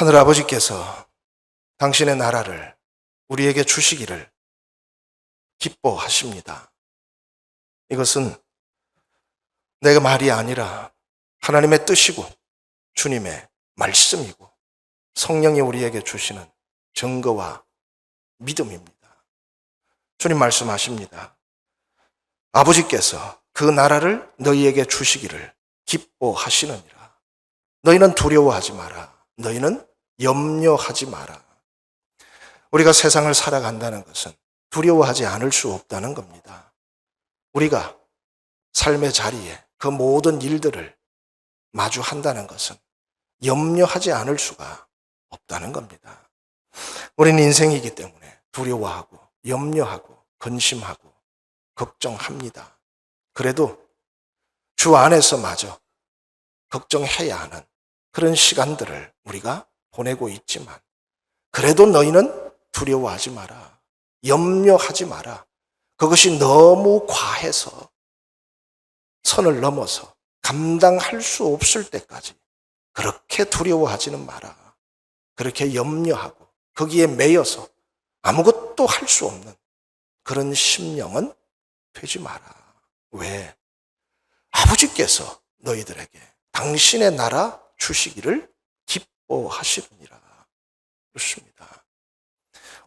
하늘 아버지께서 당신의 나라를 우리에게 주시기를 기뻐하십니다. 이것은 내 말이 아니라 하나님의 뜻이고 주님의 말씀이고 성령이 우리에게 주시는 증거와 믿음입니다. 주님 말씀하십니다. 아버지께서 그 나라를 너희에게 주시기를 기뻐하시느니라. 너희는 두려워하지 마라. 너희는 염려하지 마라. 우리가 세상을 살아간다는 것은 두려워하지 않을 수 없다는 겁니다. 우리가 삶의 자리에 그 모든 일들을 마주한다는 것은 염려하지 않을 수가 없다는 겁니다. 우리는 인생이기 때문에 두려워하고 염려하고 근심하고 걱정합니다. 그래도 주 안에서마저 걱정해야 하는 그런 시간들을 우리가 보내고 있지만 그래도 너희는 두려워하지 마라. 염려하지 마라. 그것이 너무 과해서 선을 넘어서 감당할 수 없을 때까지 그렇게 두려워하지는 마라. 그렇게 염려하고 거기에 매여서 아무것도 할 수 없는 그런 심령은 되지 마라. 왜? 아버지께서 너희들에게 당신의 나라 주시기를 기뻐하시느니라. 그렇습니다.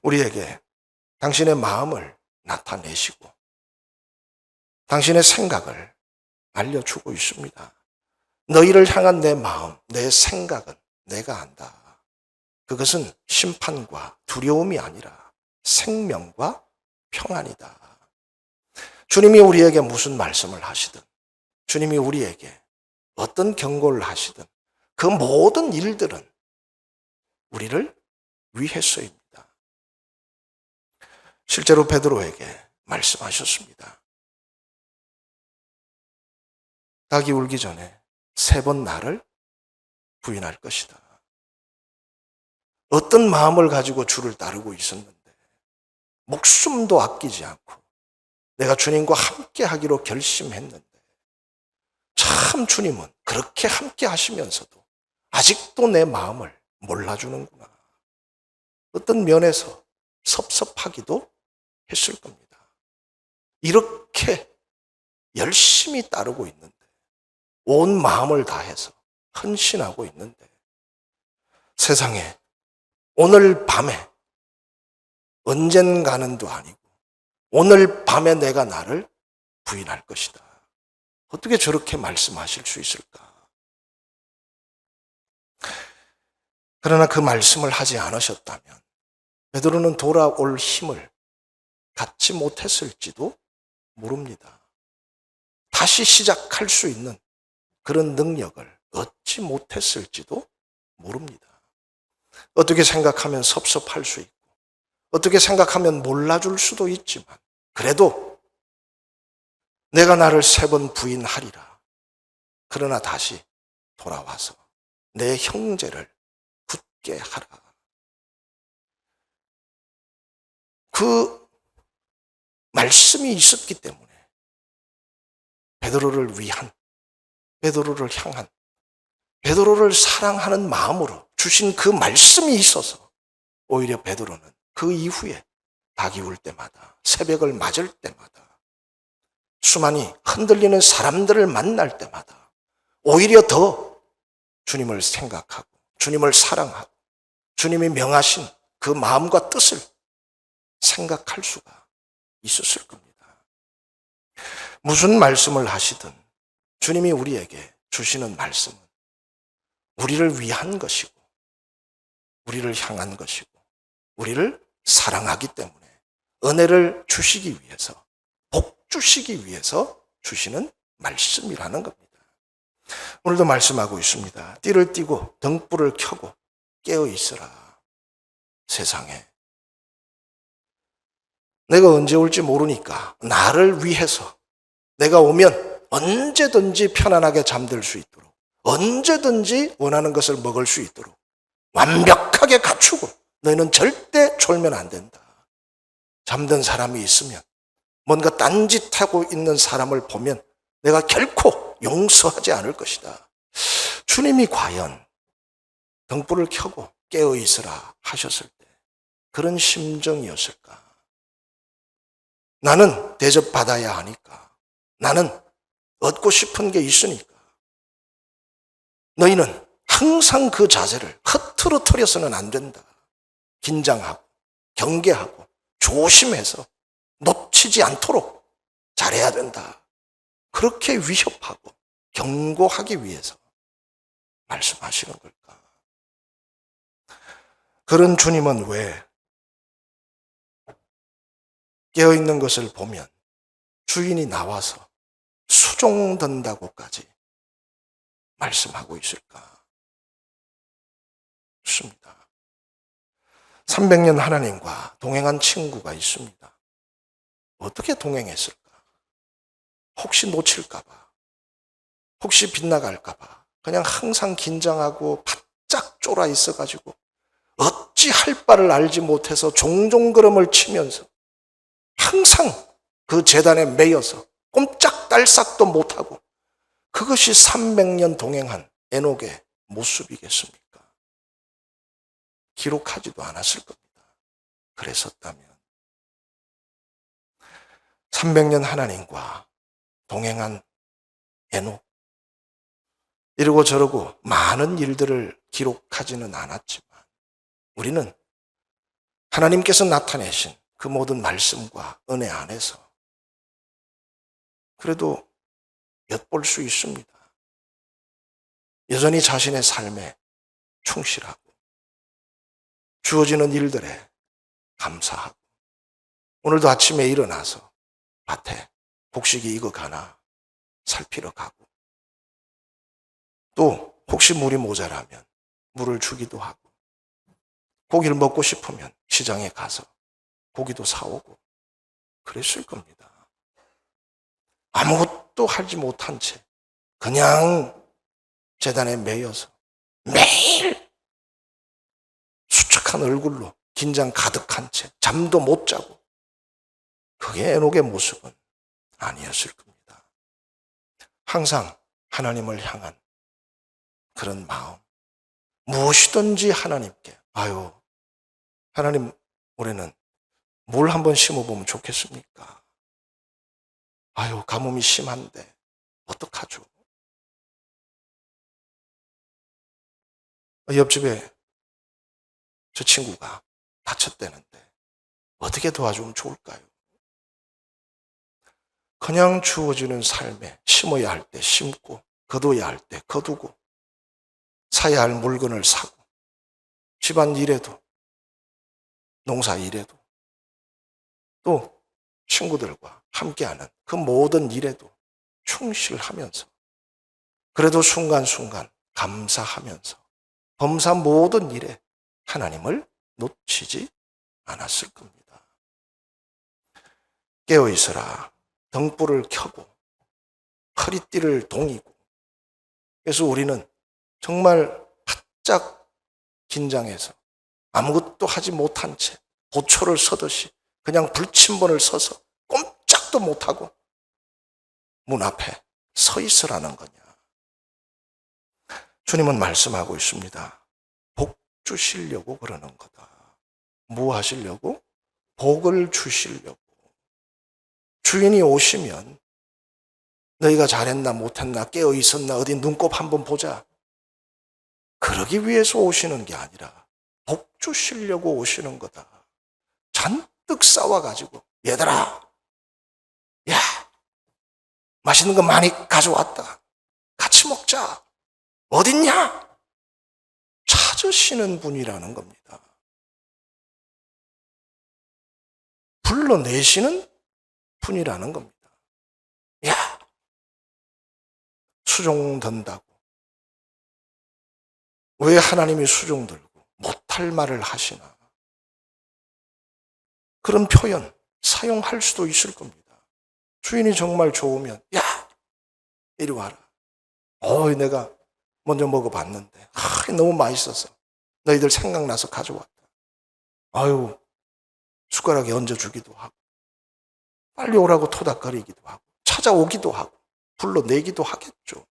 우리에게 당신의 마음을 나타내시고 당신의 생각을 알려주고 있습니다. 너희를 향한 내 마음, 내 생각은 내가 안다. 그것은 심판과 두려움이 아니라 생명과 평안이다. 주님이 우리에게 무슨 말씀을 하시든 주님이 우리에게 어떤 경고를 하시든 그 모든 일들은 우리를 위해서입니다. 실제로 베드로에게 말씀하셨습니다. 닭이 울기 전에 3번 나를 부인할 것이다. 어떤 마음을 가지고 주를 따르고 있었는데 목숨도 아끼지 않고 내가 주님과 함께 하기로 결심했는데 참 주님은 그렇게 함께 하시면서도 아직도 내 마음을 몰라주는구나. 어떤 면에서 섭섭하기도 했을 겁니다. 이렇게 열심히 따르고 있는데 온 마음을 다해서 헌신하고 있는데 세상에 오늘 밤에 언젠가는도 아니고 오늘 밤에 내가 나를 부인할 것이다. 어떻게 저렇게 말씀하실 수 있을까? 그러나 그 말씀을 하지 않으셨다면 베드로는 돌아올 힘을 갖지 못했을지도 모릅니다. 다시 시작할 수 있는 그런 능력을 얻지 못했을지도 모릅니다. 어떻게 생각하면 섭섭할 수 있고 어떻게 생각하면 몰라줄 수도 있지만 그래도 내가 나를 3번 부인하리라. 그러나 다시 돌아와서 내 형제를 굳게 하라. 그 말씀이 있었기 때문에 베드로를 위한, 베드로를 향한, 베드로를 사랑하는 마음으로 주신 그 말씀이 있어서 오히려 베드로는 그 이후에 닭이 울 때마다 새벽을 맞을 때마다 수많이 흔들리는 사람들을 만날 때마다 오히려 더 주님을 생각하고 주님을 사랑하고 주님이 명하신 그 마음과 뜻을 생각할 수가 있었을 겁니다. 무슨 말씀을 하시든 주님이 우리에게 주시는 말씀은 우리를 위한 것이고 우리를 향한 것이고 우리를 사랑하기 때문에 은혜를 주시기 위해서 복 주시기 위해서 주시는 말씀이라는 겁니다. 오늘도 말씀하고 있습니다. 띠를 띠고 등불을 켜고 깨어 있으라. 세상에 내가 언제 올지 모르니까 나를 위해서 내가 오면 언제든지 편안하게 잠들 수 있도록 언제든지 원하는 것을 먹을 수 있도록 완벽하게 갖추고 너희는 절대 졸면 안 된다. 잠든 사람이 있으면 뭔가 딴짓하고 있는 사람을 보면 내가 결코 용서하지 않을 것이다. 주님이 과연 등불을 켜고 깨어 있으라 하셨을 때 그런 심정이었을까? 나는 대접받아야 하니까. 나는 얻고 싶은 게 있으니까. 너희는 항상 그 자세를 흐트러뜨려서는 안 된다. 긴장하고 경계하고 조심해서 놓치지 않도록 잘해야 된다. 그렇게 위협하고 경고하기 위해서 말씀하시는 걸까? 그런 주님은 왜 깨어있는 것을 보면 주인이 나와서 수종든다고까지 말씀하고 있을까? 좋습니다. 300년 하나님과 동행한 친구가 있습니다. 어떻게 동행했을까? 혹시 놓칠까봐, 혹시 빗나갈까봐 그냥 항상 긴장하고 바짝 쫄아 있어가지고 어찌 할 바를 알지 못해서 종종 걸음을 치면서 항상 그 재단에 매여서 꼼짝달싹도 못하고, 그것이 300년 동행한 에녹의 모습이겠습니까? 기록하지도 않았을 겁니다. 그랬었다면 300년 하나님과 동행한 에녹, 이러고 저러고 많은 일들을 기록하지는 않았지만 우리는 하나님께서 나타내신 그 모든 말씀과 은혜 안에서 그래도 엿볼 수 있습니다. 여전히 자신의 삶에 충실하고 주어지는 일들에 감사하고, 오늘도 아침에 일어나서 밭에 곡식이 익어가나 살피러 가고, 또 혹시 물이 모자라면 물을 주기도 하고, 고기를 먹고 싶으면 시장에 가서 고기도 사오고 그랬을 겁니다. 아무것도 하지 못한 채 그냥 재단에 매여서 매일 수척한 얼굴로 긴장 가득한 채 잠도 못 자고, 그게 에녹의 모습은 아니었을 겁니다. 항상 하나님을 향한 그런 마음, 무엇이든지 하나님께, 아유 하나님 올해는 뭘 한번 심어보면 좋겠습니까? 아유 가뭄이 심한데 어떡하죠? 옆집에 저 친구가 다쳤다는데 어떻게 도와주면 좋을까요? 그냥 주어지는 삶에 심어야 할 때 심고, 거둬야 할 때 거두고, 사야 할 물건을 사고, 집안 일에도, 농사 일에도, 또 친구들과 함께하는 그 모든 일에도 충실하면서, 그래도 순간순간 감사하면서 범사 모든 일에 하나님을 놓치지 않았을 겁니다. 깨어있어라. 등불을 켜고 허리띠를 동이고. 그래서 우리는 정말 바짝 긴장해서 아무것도 하지 못한 채 보초를 서듯이 그냥 불침번을 서서 꼼짝도 못하고 문 앞에 서 있으라는 거냐. 주님은 말씀하고 있습니다. 복 주시려고 그러는 거다. 뭐 하시려고? 복을 주시려고. 주인이 오시면 너희가 잘했나 못했나 깨어 있었나 어디 눈곱 한번 보자, 그러기 위해서 오시는 게 아니라 복 주시려고 오시는 거다. 잔뜩 싸워가지고 얘들아, 야 맛있는 거 많이 가져왔다, 같이 먹자, 어딨냐? 찾으시는 분이라는 겁니다. 불러내시는 분이라는 겁니다. 야, 수종든다고. 왜 하나님이 수종들고 못할 말을 하시나? 그런 표현 사용할 수도 있을 겁니다. 주인이 정말 좋으면 야, 이리 와라. 내가 먼저 먹어봤는데 너무 맛있어서 너희들 생각나서 가져왔다. 아유, 숟가락에 얹어주기도 하고, 빨리 오라고 토닥거리기도 하고, 찾아오기도 하고, 불러내기도 하겠죠.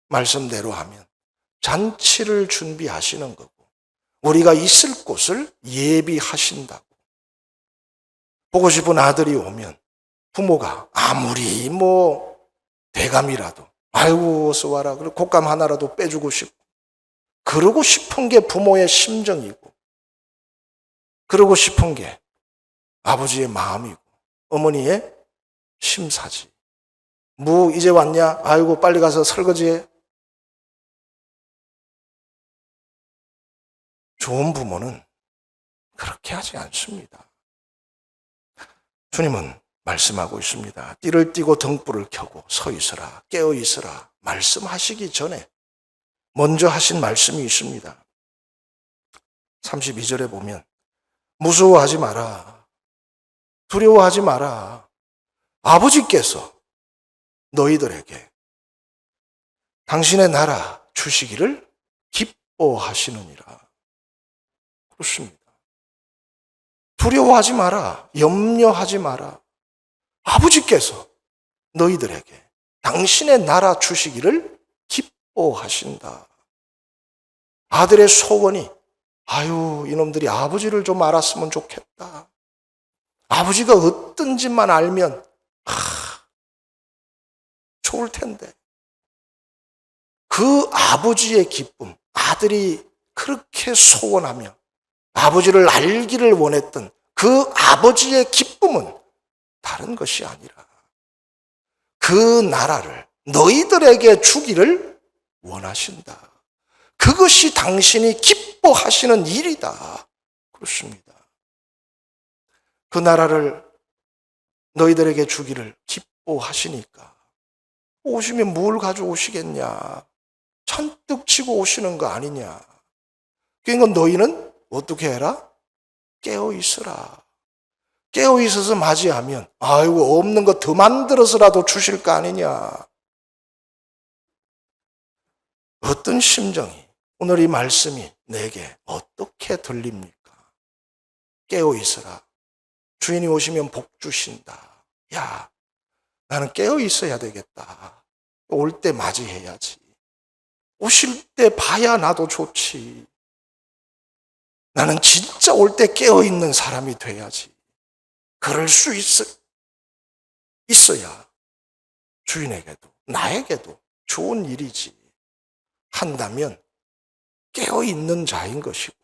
말씀대로 하면 잔치를 준비하시는 거고 우리가 있을 곳을 예비하신다고. 보고 싶은 아들이 오면 부모가 아무리 대감이라도 아이고 어서 와라. 그리고 곶감 하나라도 빼주고 싶고 그러고 싶은 게 부모의 심정이고 그러고 싶은 게 아버지의 마음이고 어머니의 심사지. 이제 왔냐? 아이고 빨리 가서 설거지해. 좋은 부모는 그렇게 하지 않습니다. 주님은 말씀하고 있습니다. 띠를 띠고 등불을 켜고 서 있으라, 깨어 있으라 말씀하시기 전에 먼저 하신 말씀이 있습니다. 32절에 보면 무서워하지 마라, 두려워하지 마라. 아버지께서 너희들에게 당신의 나라 주시기를 기뻐하시느니라. 그렇습니다. 두려워하지 마라, 염려하지 마라. 아버지께서 너희들에게 당신의 나라 주시기를 기뻐하신다. 아들의 소원이 아유 이놈들이 아버지를 좀 알았으면 좋겠다. 아버지가 어떤 짓만 알면 좋을 텐데. 그 아버지의 기쁨, 아들이 그렇게 소원하며 아버지를 알기를 원했던 그 아버지의 기쁨은 다른 것이 아니라 그 나라를 너희들에게 주기를 원하신다. 그것이 당신이 기뻐하시는 일이다. 그렇습니다. 그 나라를 너희들에게 주기를 기뻐하시니까 오시면 뭘 가져오시겠냐. 천뜩 치고 오시는 거 아니냐. 그러니까 너희는 어떻게 해라? 깨어 있으라. 깨어 있어서 맞이하면 아이고 없는 거 더 만들어서라도 주실 거 아니냐. 어떤 심정이 오늘 이 말씀이 내게 어떻게 들립니까? 깨어 있으라. 주인이 오시면 복 주신다. 야, 나는 깨어 있어야 되겠다. 올 때 맞이해야지. 오실 때 봐야 나도 좋지. 나는 진짜 올 때 깨어 있는 사람이 돼야지. 그럴 수 있어야 주인에게도 나에게도 좋은 일이지. 한다면 깨어 있는 자인 것이고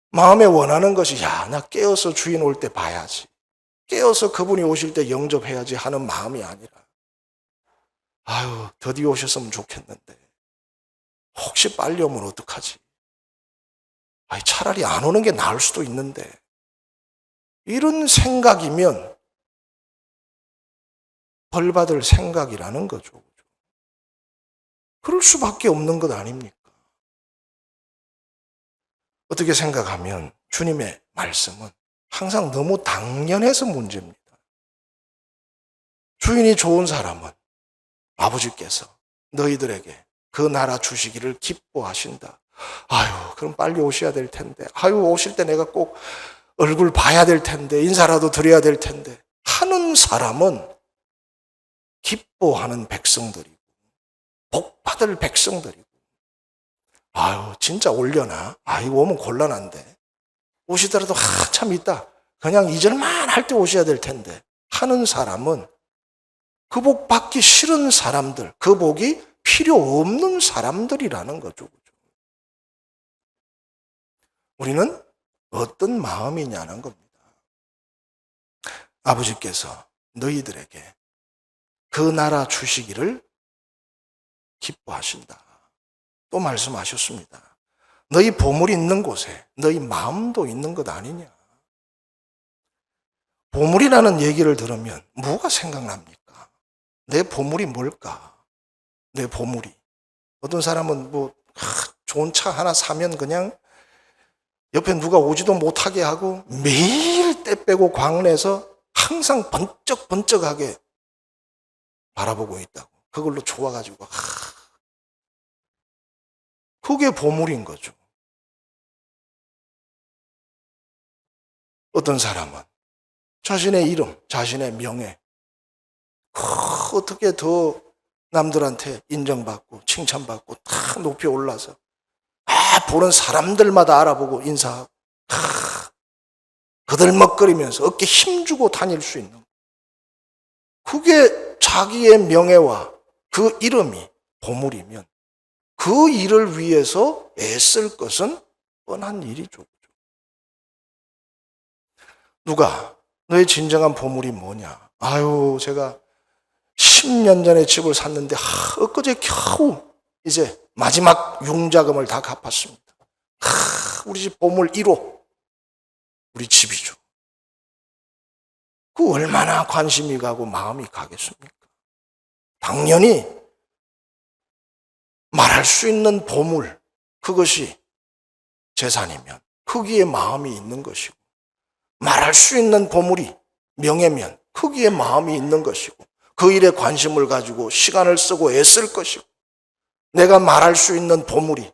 마음에 원하는 것이 나 깨어서 주인 올 때 봐야지. 깨어서 그분이 오실 때 영접해야지 하는 마음이 아니라 아유 드디어 오셨으면 좋겠는데 혹시 빨리 오면 어떡하지? 차라리 안 오는 게 나을 수도 있는데 이런 생각이면 벌받을 생각이라는 거죠. 그럴 수밖에 없는 것 아닙니까? 어떻게 생각하면 주님의 말씀은 항상 너무 당연해서 문제입니다. 주인이 좋은 사람은 아버지께서 너희들에게 그 나라 주시기를 기뻐하신다. 아유, 그럼 빨리 오셔야 될 텐데. 아유, 오실 때 내가 꼭 얼굴 봐야 될 텐데. 인사라도 드려야 될 텐데. 하는 사람은 기뻐하는 백성들이고, 복받을 백성들이고. 아유, 진짜 올려나? 아이고, 오면 곤란한데. 오시더라도 한참 있다. 그냥 2절만 할 때 오셔야 될 텐데. 하는 사람은 그 복 받기 싫은 사람들, 그 복이 필요 없는 사람들이라는 거죠. 우리는 어떤 마음이냐는 겁니다. 아버지께서 너희들에게 그 나라 주시기를 기뻐하신다. 또 말씀하셨습니다. 너희 보물이 있는 곳에 너희 마음도 있는 것 아니냐. 보물이라는 얘기를 들으면 뭐가 생각납니까? 내 보물이 뭘까? 내 보물이. 어떤 사람은 좋은 차 하나 사면 그냥 옆에 누가 오지도 못하게 하고 매일 때 빼고 광내서 항상 번쩍번쩍하게 바라보고 있다고. 그걸로 좋아가지고 그게 보물인 거죠. 어떤 사람은 자신의 이름, 자신의 명예 어떻게 더 남들한테 인정받고 칭찬받고 다 높이 올라서 보는 사람들마다 알아보고 인사하고 거들먹거리면서 어깨 힘주고 다닐 수 있는, 그게 자기의 명예와 그 이름이 보물이면 그 일을 위해서 애쓸 것은 뻔한 일이죠. 누가 너의 진정한 보물이 뭐냐? 아유, 제가 10년 전에 집을 샀는데 엊그제 겨우 이제 마지막 융자금을 다 갚았습니다. 우리 집 보물 1호, 우리 집이죠. 그 얼마나 관심이 가고 마음이 가겠습니까? 당연히 말할 수 있는 보물, 그것이 재산이면 거기에 마음이 있는 것이고, 말할 수 있는 보물이 명예면 거기에 마음이 있는 것이고, 그 일에 관심을 가지고 시간을 쓰고 애쓸 것이고, 내가 말할 수 있는 보물이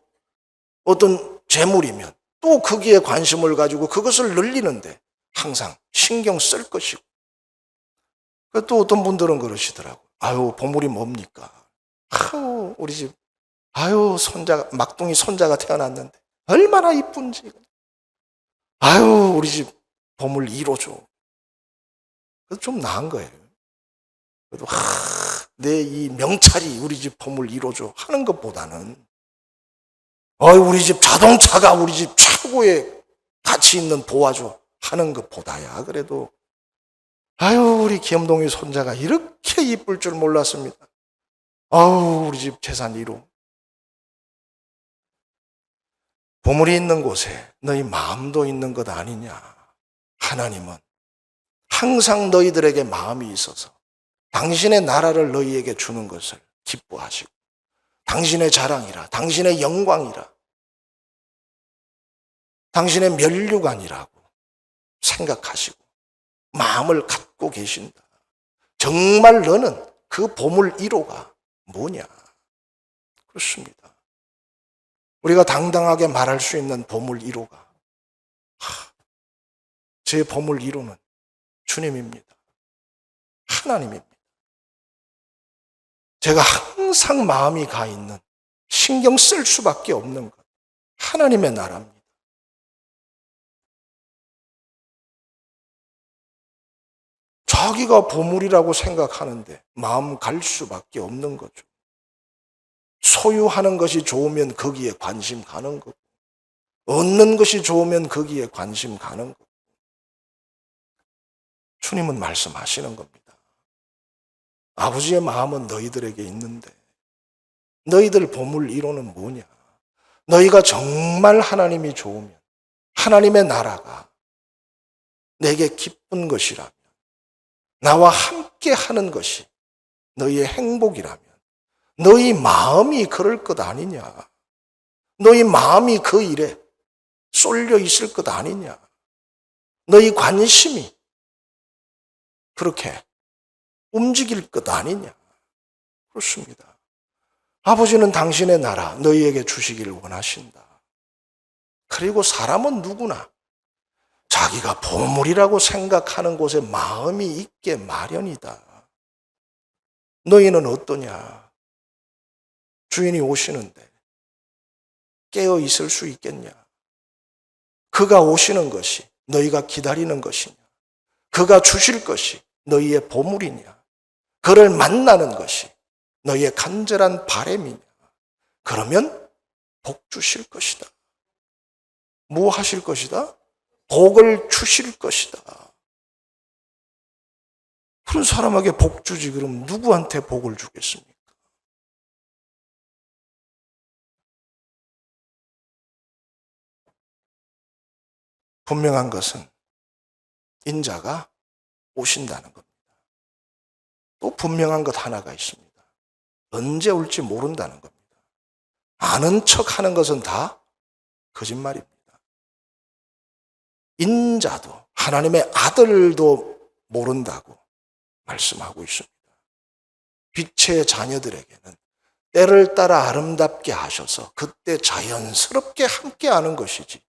어떤 재물이면 또 거기에 관심을 가지고 그것을 늘리는데 항상 신경 쓸 것이고. 또 어떤 분들은 그러시더라고요. 아유, 보물이 뭡니까? 아유, 우리 집, 아유, 막둥이 손자가 태어났는데 얼마나 이쁜지. 아유, 우리 집 보물 1호죠. 그래서 좀 나은 거예요. 그래도 내 이 명찰이 우리 집 보물 1호죠 하는 것보다는, 우리 집 자동차가 우리 집 최고의 가치 있는 보아죠 하는 것보다야 그래도, 아유, 우리 귀염둥이 손자가 이렇게 이쁠 줄 몰랐습니다. 아유, 우리 집 재산 1호. 보물이 있는 곳에 너희 마음도 있는 것 아니냐. 하나님은 항상 너희들에게 마음이 있어서 당신의 나라를 너희에게 주는 것을 기뻐하시고, 당신의 자랑이라, 당신의 영광이라, 당신의 면류관이라고 생각하시고 마음을 갖고 계신다. 정말 너는 그 보물 1호가 뭐냐? 그렇습니다. 우리가 당당하게 말할 수 있는 보물 1호가, 제 보물 1호는 주님입니다. 하나님입니다. 제가 항상 마음이 가 있는, 신경 쓸 수밖에 없는 것, 하나님의 나라입니다. 자기가 보물이라고 생각하는데 마음 갈 수밖에 없는 거죠. 소유하는 것이 좋으면 거기에 관심 가는 거고, 얻는 것이 좋으면 거기에 관심 가는 거고. 주님은 말씀하시는 겁니다. 아버지의 마음은 너희들에게 있는데 너희들 보물 1호는 뭐냐? 너희가 정말 하나님이 좋으면, 하나님의 나라가 내게 기쁜 것이라면, 나와 함께 하는 것이 너희의 행복이라면 너희 마음이 그럴 것 아니냐? 너희 마음이 그 일에 쏠려 있을 것 아니냐? 너희 관심이 그렇게 움직일 것 아니냐? 그렇습니다. 아버지는 당신의 나라 너희에게 주시기를 원하신다. 그리고 사람은 누구나 자기가 보물이라고 생각하는 곳에 마음이 있게 마련이다. 너희는 어떠냐? 주인이 오시는데 깨어 있을 수 있겠냐? 그가 오시는 것이 너희가 기다리는 것이냐? 그가 주실 것이 너희의 보물이냐? 그를 만나는 것이 너희의 간절한 바람이냐? 그러면 복 주실 것이다. 뭐 하실 것이다? 복을 주실 것이다. 그런 사람에게 복 주지 그럼 누구한테 복을 주겠습니까? 분명한 것은 인자가 오신다는 겁니다. 또 분명한 것 하나가 있습니다. 언제 올지 모른다는 겁니다. 아는 척하는 것은 다 거짓말입니다. 인자도 하나님의 아들도 모른다고 말씀하고 있습니다. 빛의 자녀들에게는 때를 따라 아름답게 하셔서 그때 자연스럽게 함께하는 것이지,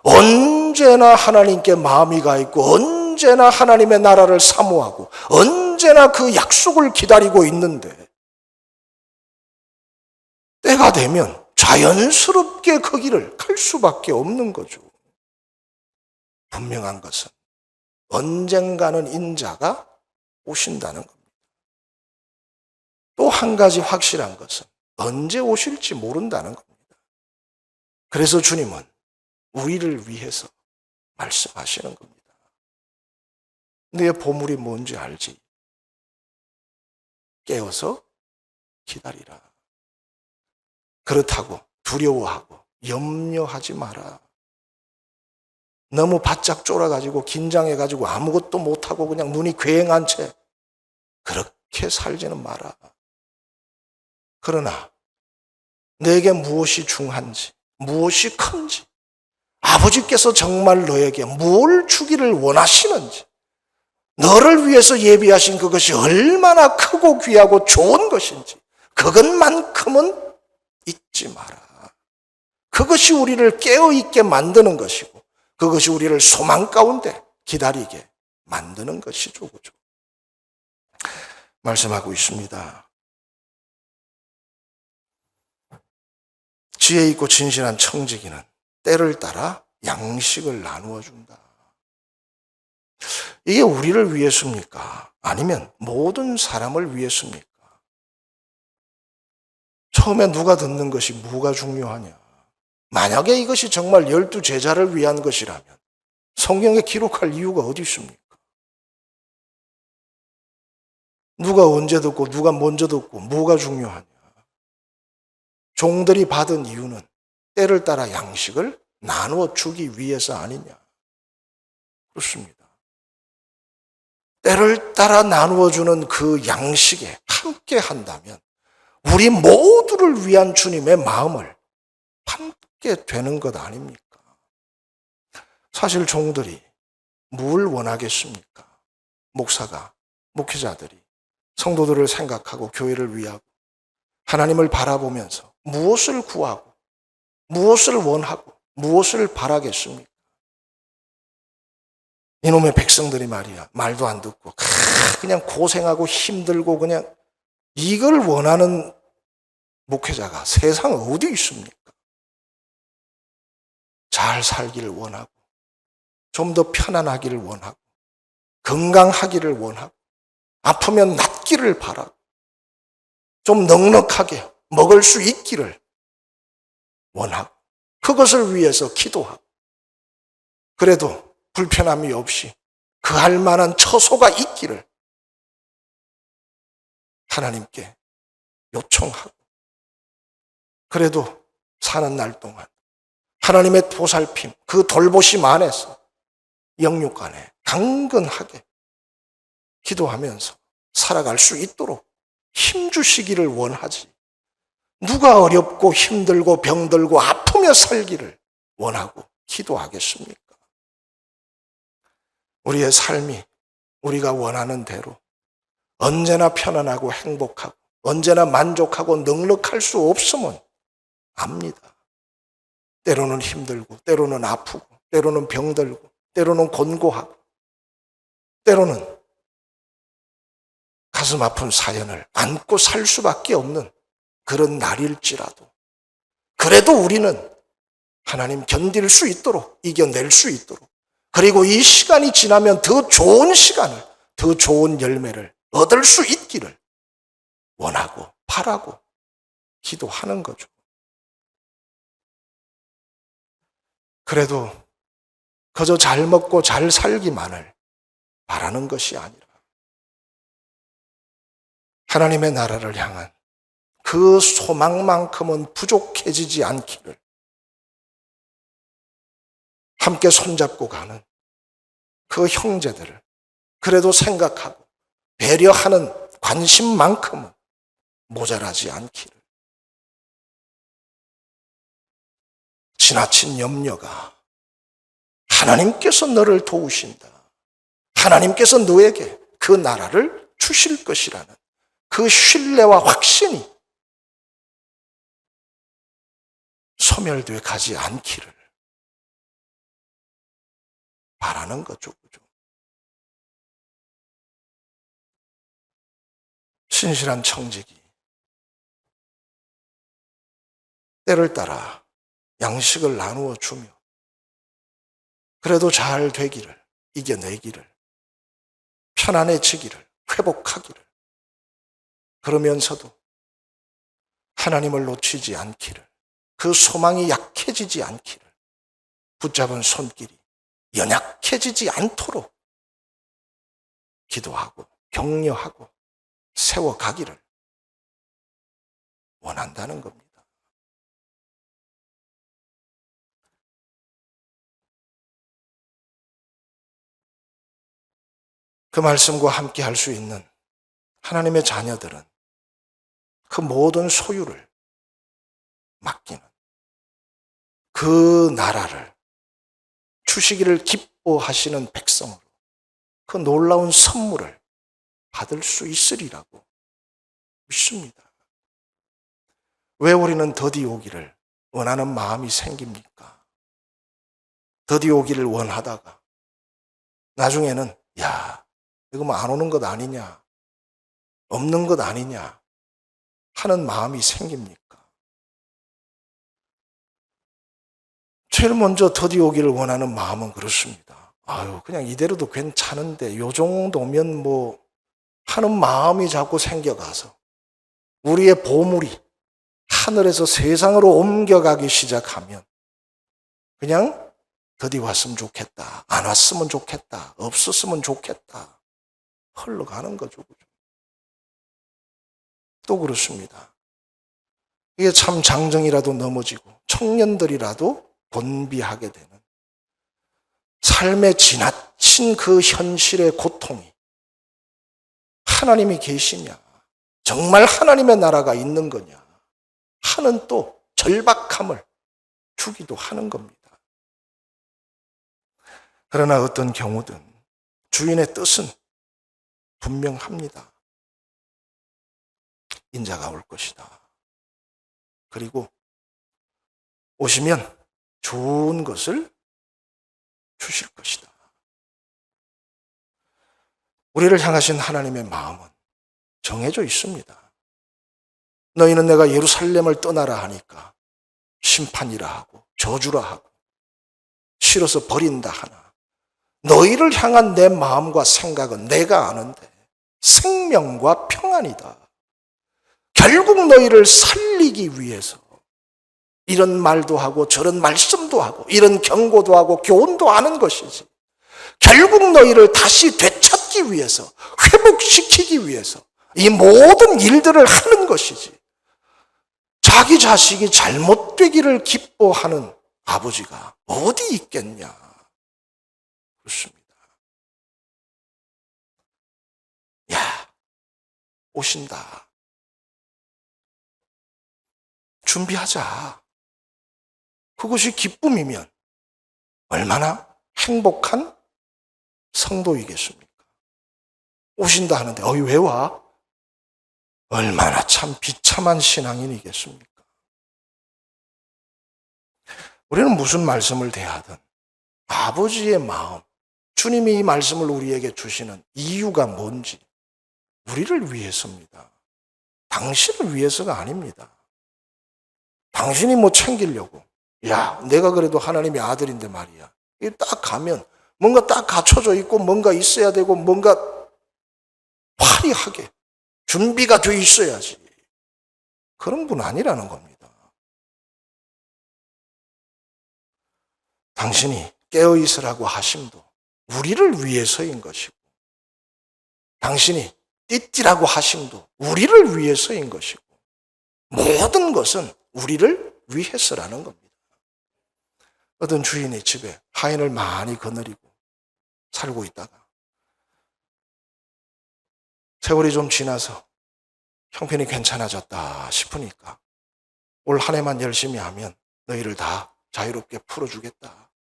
언제나 하나님께 마음이 가 있고 언제나 하나님의 나라를 사모하고 언제나 그 약속을 기다리고 있는데 때가 되면 자연스럽게 그 길을 갈 수밖에 없는 거죠. 분명한 것은 언젠가는 인자가 오신다는 겁니다. 또 한 가지 확실한 것은 언제 오실지 모른다는 겁니다. 그래서 주님은 우리를 위해서 말씀하시는 겁니다. 내 보물이 뭔지 알지? 깨어서 기다리라. 그렇다고 두려워하고 염려하지 마라. 너무 바짝 쫄아가지고 긴장해가지고 아무것도 못하고 그냥 눈이 괭한 채 그렇게 살지는 마라. 그러나 내게 무엇이 중한지, 무엇이 큰지, 아버지께서 정말 너에게 뭘 주기를 원하시는지, 너를 위해서 예비하신 그것이 얼마나 크고 귀하고 좋은 것인지 그것만큼은 잊지 마라. 그것이 우리를 깨어있게 만드는 것이고 그것이 우리를 소망 가운데 기다리게 만드는 것이죠. 그죠? 말씀하고 있습니다. 지혜 있고 진실한 청지기는 때를 따라 양식을 나누어 준다. 이게 우리를 위해서입니까? 아니면 모든 사람을 위해서입니까? 처음에 누가 듣는 것이 뭐가 중요하냐? 만약에 이것이 정말 12 제자를 위한 것이라면 성경에 기록할 이유가 어디 있습니까? 누가 언제 듣고 누가 먼저 듣고 뭐가 중요하냐? 종들이 받은 이유는 때를 따라 양식을 나누어 주기 위해서 아니냐? 그렇습니다. 때를 따라 나누어 주는 그 양식에 함께 한다면 우리 모두를 위한 주님의 마음을 함께 되는 것 아닙니까? 사실 종들이 뭘 원하겠습니까? 목사가, 목회자들이 성도들을 생각하고 교회를 위하고 하나님을 바라보면서 무엇을 구하고 무엇을 원하고 무엇을 바라겠습니까? 이놈의 백성들이 말이야 말도 안 듣고 그냥 고생하고 힘들고 그냥 이걸 원하는 목회자가 세상 어디 있습니까? 잘 살기를 원하고 좀 더 편안하기를 원하고 건강하기를 원하고 아프면 낫기를 바라고 좀 넉넉하게 먹을 수 있기를 원하고 그것을 위해서 기도하고 그래도 불편함이 없이 그 할 만한 처소가 있기를 하나님께 요청하고 그래도 사는 날 동안 하나님의 보살핌, 그 돌보심 안에서 영육간에 강건하게 기도하면서 살아갈 수 있도록 힘주시기를 원하지 누가 어렵고 힘들고 병들고 아프며 살기를 원하고 기도하겠습니까? 우리의 삶이 우리가 원하는 대로 언제나 편안하고 행복하고 언제나 만족하고 넉넉할 수 없음은 압니다. 때로는 힘들고 때로는 아프고 때로는 병들고 때로는 곤고하고 때로는 가슴 아픈 사연을 안고 살 수밖에 없는 그런 날일지라도 그래도 우리는 하나님 견딜 수 있도록 이겨낼 수 있도록 그리고 이 시간이 지나면 더 좋은 시간을 더 좋은 열매를 얻을 수 있기를 원하고 바라고 기도하는 거죠. 그래도 그저 잘 먹고 잘 살기만을 바라는 것이 아니라 하나님의 나라를 향한 그 소망만큼은 부족해지지 않기를 함께 손잡고 가는 그 형제들을 그래도 생각하고 배려하는 관심만큼은 모자라지 않기를 지나친 염려가 하나님께서 너를 도우신다. 하나님께서 너에게 그 나라를 주실 것이라는 그 신뢰와 확신이 소멸되어 가지 않기를 바라는 거죠. 신실한 청지기 때를 따라 양식을 나누어 주며 그래도 잘 되기를, 이겨내기를, 편안해지기를, 회복하기를, 그러면서도 하나님을 놓치지 않기를, 그 소망이 약해지지 않기를, 붙잡은 손길이 연약해지지 않도록 기도하고 격려하고 세워가기를 원한다는 겁니다. 그 말씀과 함께 할 수 있는 하나님의 자녀들은 그 모든 소유를 맡기는, 그 나라를 주시기를 기뻐하시는 백성으로 그 놀라운 선물을 받을 수 있으리라고 믿습니다. 왜 우리는 더디 오기를 원하는 마음이 생깁니까? 더디 오기를 원하다가 나중에는 야, 이거 뭐 안 오는 것 아니냐, 없는 것 아니냐 하는 마음이 생깁니까? 제일 먼저 더디 오기를 원하는 마음은 그렇습니다. 아유, 그냥 이대로도 괜찮은데 요 정도면 뭐 하는 마음이 자꾸 생겨가서 우리의 보물이 하늘에서 세상으로 옮겨가기 시작하면 그냥 더디 왔으면 좋겠다, 안 왔으면 좋겠다, 없었으면 좋겠다 흘러가는 거죠. 또 그렇습니다. 이게 참 장정이라도 넘어지고 청년들이라도 곤비하게 되는 삶에 지나친 그 현실의 고통이 하나님이 계시냐, 정말 하나님의 나라가 있는 거냐 하는 또 절박함을 주기도 하는 겁니다. 그러나 어떤 경우든 주인의 뜻은 분명합니다. 인자가 올 것이다. 그리고 오시면 좋은 것을 주실 것이다. 우리를 향하신 하나님의 마음은 정해져 있습니다. 너희는 내가 예루살렘을 떠나라 하니까 심판이라 하고 저주라 하고 싫어서 버린다 하나, 너희를 향한 내 마음과 생각은 내가 아는데 생명과 평안이다. 결국 너희를 살리기 위해서 이런 말도 하고 저런 말씀도 하고 이런 경고도 하고 교훈도 하는 것이지, 결국 너희를 다시 되찾기 위해서, 회복시키기 위해서 이 모든 일들을 하는 것이지, 자기 자식이 잘못되기를 기뻐하는 아버지가 어디 있겠냐. 그렇습니다. 야, 오신다. 준비하자. 그것이 기쁨이면 얼마나 행복한 성도이겠습니까? 오신다 하는데 왜 와? 얼마나 참 비참한 신앙인이겠습니까? 우리는 무슨 말씀을 대하든 아버지의 마음, 주님이 이 말씀을 우리에게 주시는 이유가 뭔지 우리를 위해서입니다. 당신을 위해서가 아닙니다. 당신이 뭐 챙기려고, 야, 내가 그래도 하나님의 아들인데 말이야, 딱 가면 뭔가 딱 갖춰져 있고 뭔가 있어야 되고 뭔가 화려하게 준비가 돼 있어야지. 그런 분 아니라는 겁니다. 당신이 깨어있으라고 하심도 우리를 위해서인 것이고, 당신이 띠띠라고 하심도 우리를 위해서인 것이고, 모든 것은 우리를 위해서라는 겁니다. 어떤 주인의 집에 하인을 많이 거느리고 살고 있다가 세월이 좀 지나서 형편이 괜찮아졌다 싶으니까 올 한 해만 열심히 하면 너희를 다 자유롭게 풀어주겠다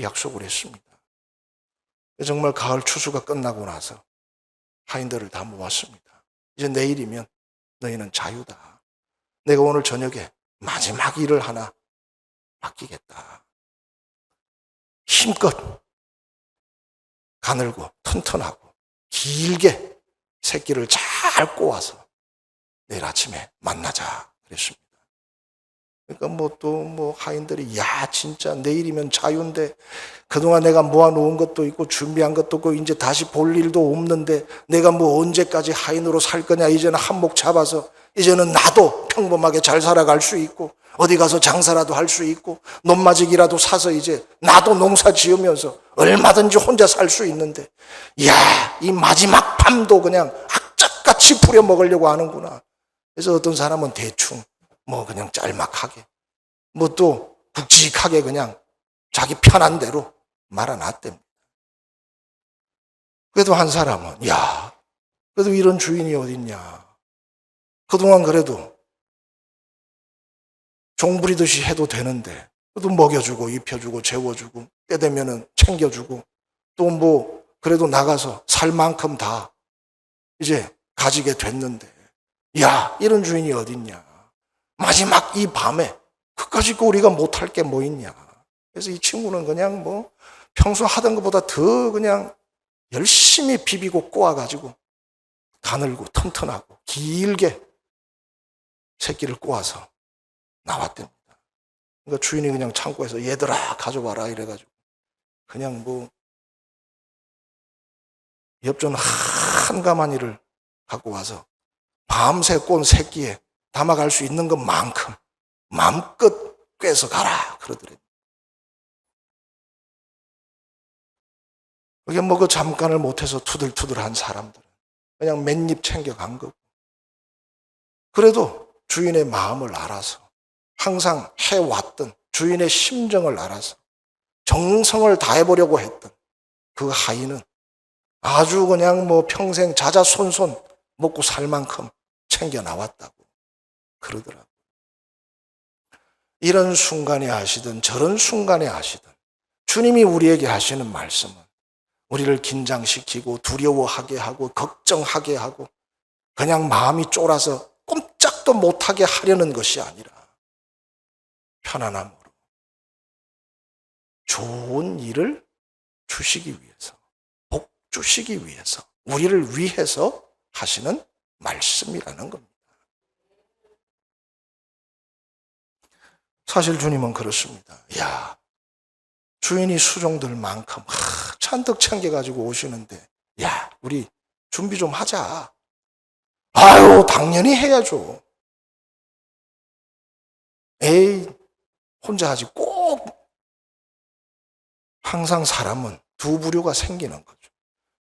약속을 했습니다. 정말 가을 추수가 끝나고 나서 하인들을 다 모았습니다. 이제 내일이면 너희는 자유다. 내가 오늘 저녁에 마지막 일을 하나 맡기겠다. 힘껏 가늘고 튼튼하고 길게 새끼를 잘 꼬아서 내일 아침에 만나자 그랬습니다. 그러니까 하인들이 야 진짜 내일이면 자유인데 그동안 내가 모아놓은 것도 있고 준비한 것도 없고 이제 다시 볼 일도 없는데 내가 언제까지 하인으로 살 거냐. 이제는 한몫 잡아서 이제는 나도 평범하게 잘 살아갈 수 있고 어디 가서 장사라도 할 수 있고 논마지기라도 사서 이제 나도 농사 지으면서 얼마든지 혼자 살 수 있는데 야, 이 마지막 밤도 그냥 악착같이 부려먹으려고 하는구나. 그래서 어떤 사람은 대충 그냥 짤막하게 또 굵직하게 그냥 자기 편한 대로 말아놨답니다. 그래도 한 사람은 야, 그래도 이런 주인이 어딨냐. 그동안 그래도 종 부리듯이 해도 되는데 그래도 먹여주고 입혀주고 재워주고 때 되면은 챙겨주고 또 그래도 나가서 살 만큼 다 이제 가지게 됐는데 야, 이런 주인이 어딨냐. 마지막 이 밤에 그까짓 거 우리가 못할 게 뭐 있냐. 그래서 이 친구는 그냥 평소 하던 것보다 더 그냥 열심히 비비고 꼬아가지고 가늘고 튼튼하고 길게 새끼를 꼬아서 나왔답니다. 그러니까 주인이 그냥 창고에서 얘들아 가져와라 이래가지고 그냥 엽전 한 가마니를 갖고 와서 밤새 꼰 새끼에 담아갈 수 있는 것만큼 마음껏 꿰서 가라 그러더래요. 그게 그 잠깐을 못해서 투들투들한 사람들은 그냥 맨입 챙겨간 거고 그래도 주인의 마음을 알아서 항상 해왔던 주인의 심정을 알아서 정성을 다해보려고 했던 그 하인은 아주 그냥 평생 자자손손 먹고 살 만큼 챙겨 나왔다고 그러더라고요. 이런 순간에 하시든 저런 순간에 하시든 주님이 우리에게 하시는 말씀은 우리를 긴장시키고 두려워하게 하고 걱정하게 하고 그냥 마음이 쫄아서 꼼짝도 못하게 하려는 것이 아니라 편안함으로 좋은 일을 주시기 위해서 복 주시기 위해서 우리를 위해서 하시는 말씀이라는 겁니다. 사실 주님은 그렇습니다. 야, 주인이 수종들만큼 잔뜩 챙겨가지고 오시는데 야, 우리 준비 좀 하자. 아유, 당연히 해야죠. 에이, 혼자 하지. 꼭 항상 사람은 두 부류가 생기는 거죠.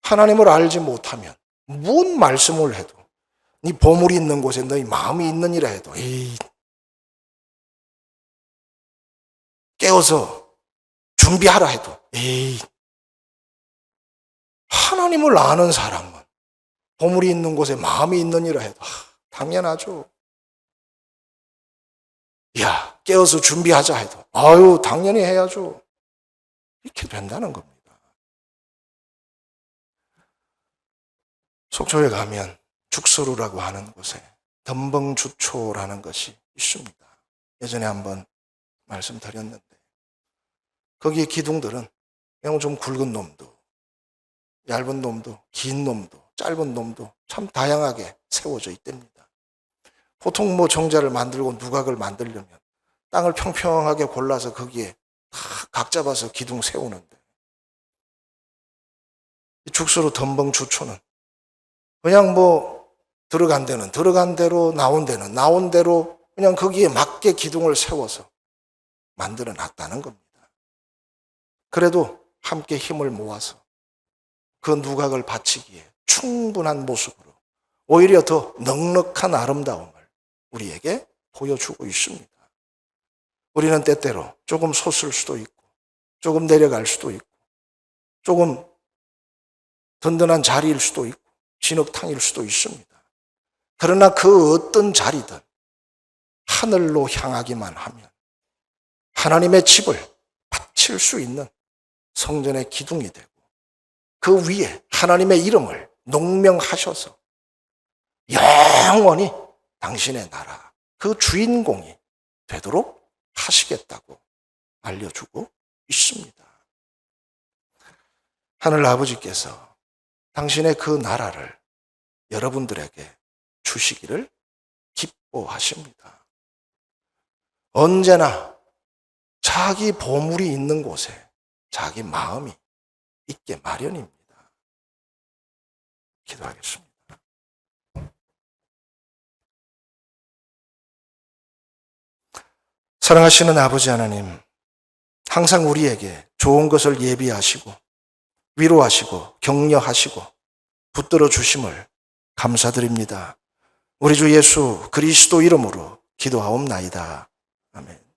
하나님을 알지 못하면 무슨 말씀을 해도 네 보물이 있는 곳에 너희 마음이 있느니라 해도 에이, 깨워서 준비하라 해도 에이, 하나님을 아는 사람은 보물이 있는 곳에 마음이 있느니라 해도 당연하죠. 야, 깨워서 준비하자 해도 아유, 당연히 해야죠. 이렇게 된다는 겁니다. 속초에 가면 죽서루라고 하는 곳에 덤벙주초라는 것이 있습니다. 예전에 한번 말씀드렸는데 거기에 기둥들은 그냥 좀 굵은 놈도 얇은 놈도 긴 놈도 짧은 놈도 참 다양하게 세워져 있답니다. 보통 정자를 만들고 누각을 만들려면 땅을 평평하게 골라서 거기에 다 각 잡아서 기둥 세우는데 이 죽서루 덤벙주초는 그냥 들어간 데는 들어간 대로 나온 데는 나온 대로 그냥 거기에 맞게 기둥을 세워서 만들어 놨다는 겁니다. 그래도 함께 힘을 모아서 그 누각을 바치기에 충분한 모습으로 오히려 더 넉넉한 아름다움을 우리에게 보여주고 있습니다. 우리는 때때로 조금 솟을 수도 있고 조금 내려갈 수도 있고 조금 든든한 자리일 수도 있고 진흙탕일 수도 있습니다. 그러나 그 어떤 자리든 하늘로 향하기만 하면 하나님의 집을 바칠 수 있는 성전의 기둥이 되고 그 위에 하나님의 이름을 농명하셔서 영원히 당신의 나라 그 주인공이 되도록 하시겠다고 알려주고 있습니다. 하늘 아버지께서 당신의 그 나라를 여러분들에게 주시기를 기뻐하십니다. 언제나 자기 보물이 있는 곳에 자기 마음이 있게 마련입니다. 기도하겠습니다. 사랑하시는 아버지 하나님, 항상 우리에게 좋은 것을 예비하시고 위로하시고 격려하시고 붙들어 주심을 감사드립니다. 우리 주 예수 그리스도 이름으로 기도하옵나이다.